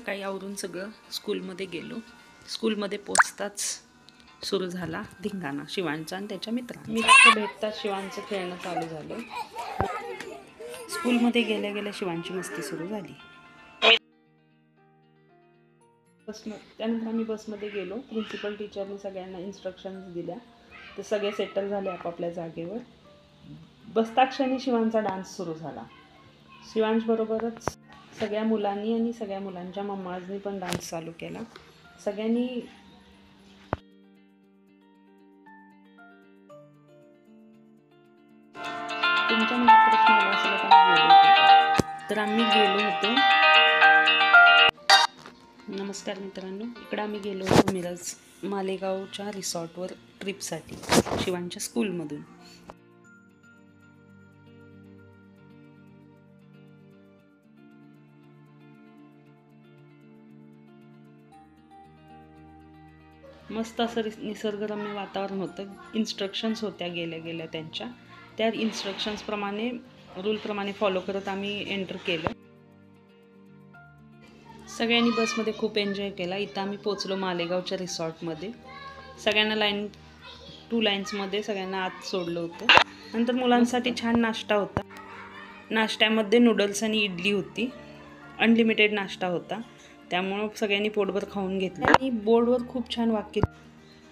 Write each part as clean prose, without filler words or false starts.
सकाळी आवरून सगळं स्कूलमध्ये गेलो. स्कूलमध्ये पोचताच सुरू झाला धिंगाणा शिवांचा आणि त्याच्या मित्रांचा. मित्र भेटताच शिवांचं खेळणं चालू झालं. स्कूलमध्ये गेल्या गेल्या शिवांची मस्ती सुरू झाली. त्यानंतर आम्ही बसमध्ये गेलो. प्रिन्सिपल टीचरने सगळ्यांना इन्स्ट्रक्शन्स दिल्या. ते सगळे सेटल झाले आपापल्या जागेवर. बसताक्षणी शिवांचा डान्स सुरू झाला. शिवांशबरोबरच सगळ्या मुलांनी आणि सगळ्या मुलांच्या मम्माजनी पण डान्स चालू केला. सगळ्यांनी तुमच्या मनात प्रश्न आला असेल तर आम्ही गेलो होतो. नमस्कार मित्रांनो, इकडं आम्ही गेलो होतो मिरज मालेगावच्या रिसॉर्टवर ट्रिपसाठी शिवांच्या स्कूलमधून. मस्त असं निसर्गरम्य वातावरण होतं. इन्स्ट्रक्शन्स होत्या गेल्या गेल्या त्यांच्या. त्या इन्स्ट्रक्शन्सप्रमाणे रूलप्रमाणे फॉलो करत आम्ही एंटर केलं. सगळ्यांनी बसमध्ये खूप एन्जॉय केला. इथं आम्ही पोचलो मालेगावच्या रिसॉर्टमध्ये. सगळ्यांना 2 लाईन्समध्ये सगळ्यांना आत सोडलं होतं. नंतर मुलांसाठी छान नाश्ता होता. नाश्त्यामध्ये नूडल्स आणि इडली होती. अनलिमिटेड नाश्ता होता, त्यामुळं सगळ्यांनी पोटभर खाऊन घेतलं. आणि बोर्डवर खूप छान वाक्य,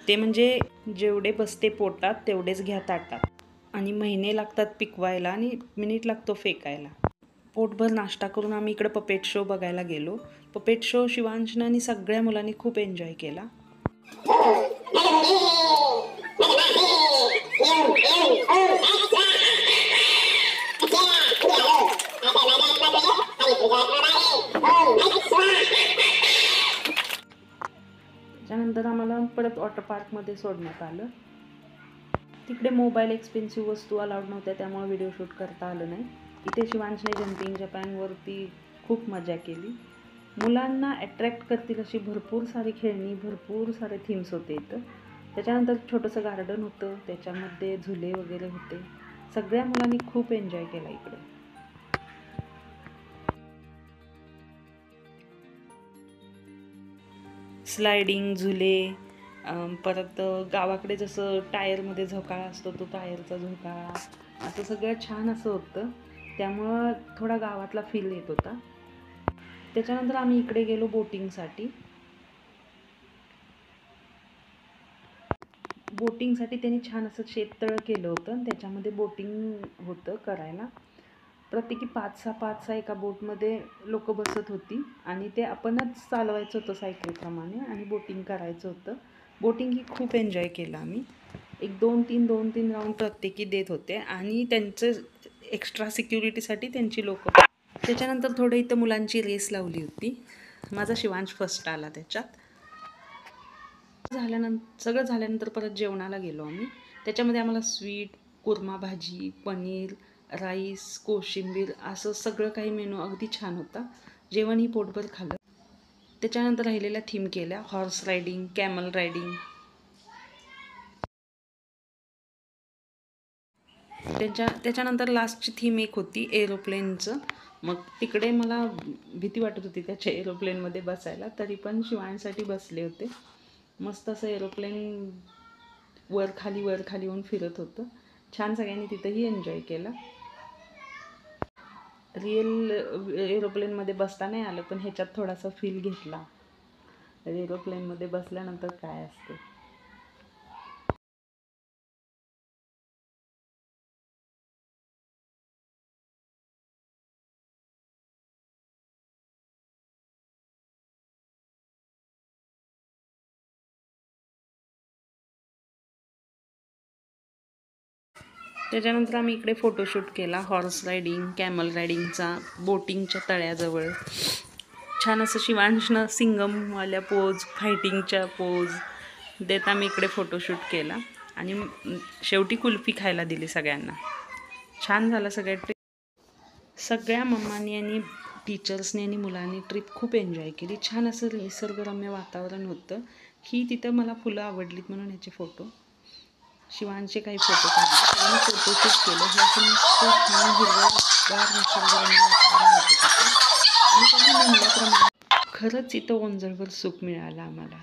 ते म्हणजे जेवढे बसते पोटात तेवढेच घ्या ताटात, आणि महिने लागतात पिकवायला आणि मिनिट लागतो फेकायला. पोटभर नाश्ता करून आम्ही इकडं पपेट शो बघायला गेलो. पपेट शो शिवांशनं आणि सगळ्या मुलांनी खूप एन्जॉय केला. त्यानंतर आम्हाला परत वॉटर पार्कमध्ये सोडण्यात आलं. तिकडे मोबाईल एक्सपेन्सिव्ह वस्तू अलाउड नव्हत्या, त्यामुळे व्हिडिओ शूट करता आलं नाही. इथे शिवांशने जम्पिंग जपानवरती खूप मजा केली. मुलांना अट्रॅक्ट करतील अशी भरपूर सारी खेळणी, भरपूर सारे थीम्स होते इथं. त्याच्यानंतर छोटंसं गार्डन होतं, त्याच्यामध्ये झुले वगैरे होते. सगळ्या मुलांनी खूप एन्जॉय केला इकडे. स्लायडिंग, झुले, परत गावाकडे जसं टायरमध्ये झोकाळा असतो तो टायरचा झोकाळा, असं सगळं छान असं होतं. त्यामुळं थोडा गावातला फील येत होता. त्याच्यानंतर आम्ही इकडे गेलो बोटिंगसाठी. त्यांनी छान असं शेततळं केलं होतं आणि त्याच्यामध्ये बोटिंग होतं करायला. प्रत्येकी 5-6 एका बोटमध्ये लोक बसत होती आणि ते आपणच चालवायचं होतं सायकलप्रमाणे आणि बोटिंग करायचं होतं. बोटिंग ही खूप एन्जॉय केलं आम्ही. 2-3 राऊंड प्रत्येकी देत होते आणि त्यांचं एक्स्ट्रा सिक्युरिटीसाठी त्यांची लोक. त्याच्यानंतर थोडं इथं मुलांची रेस लावली होती. माझा शिवांश फर्स्ट आला त्याच्यात. सगळं झाल्यानंतर परत जेवणाला गेलो आम्ही. त्याच्यामध्ये आम्हाला स्वीट, कुर्मा भाजी, पनीर, राईस, कोशिंबीर असं सगळं काही मेनू अगदी छान होता. जेवणही पोटभर खाल्लं. त्याच्यानंतर राहिलेल्या थीम केल्या, हॉर्स रायडिंग, कॅमल रायडिंग. त्याच्यानंतर लास्टची थीम एक होती एरोप्लेनचं. मग तिकडे मला भीती वाटत होती त्याच्या एरोप्लेनमध्ये बसायला, तरी पण शिवांसाठी बसले होते. मस्त असं एरोप्लेन वर खाली होऊन फिरत होतं. छान सगळ्यांनी तिथंही एन्जॉय केला. रिअल एरोप्लेनमध्ये बसता नाही आलं, पण ह्याच्यात थोडासा फील घेतला. एरोप्लेनमध्ये बसल्यानंतर काय असते. त्याच्यानंतर आम्ही इकडे फोटोशूट केला, हॉर्स रायडिंग, कॅमल रायडिंगचा, बोटिंगच्या तळ्याजवळ. छान असं शिवांशनं सिंगमवाल्या पोज, फायटिंगच्या पोज देत आम्ही इकडे फोटोशूट केला आणि शेवटी कुल्फी खायला दिली सगळ्यांना. छान झालं सगळ्या ट्रिप. सगळ्या मम्मांनी आणि टीचर्सनी आणि मुलांनी ट्रिप खूप एन्जॉय केली. छान असं निसर्गरम्य वातावरण होतं. ही तिथं मला फुलं आवडलीत म्हणून ह्याचे फोटो, शिवांचे काही फोटो काढले आणि फोटोशूट केलं. हे असं मस्त छान हिरवंगार निसर्गरम्य वातावरण होतं तिथं. आणि त्यांनी म्हणल्याप्रमाणे खरंच इथं ओंजळवर सुख मिळालं आम्हाला.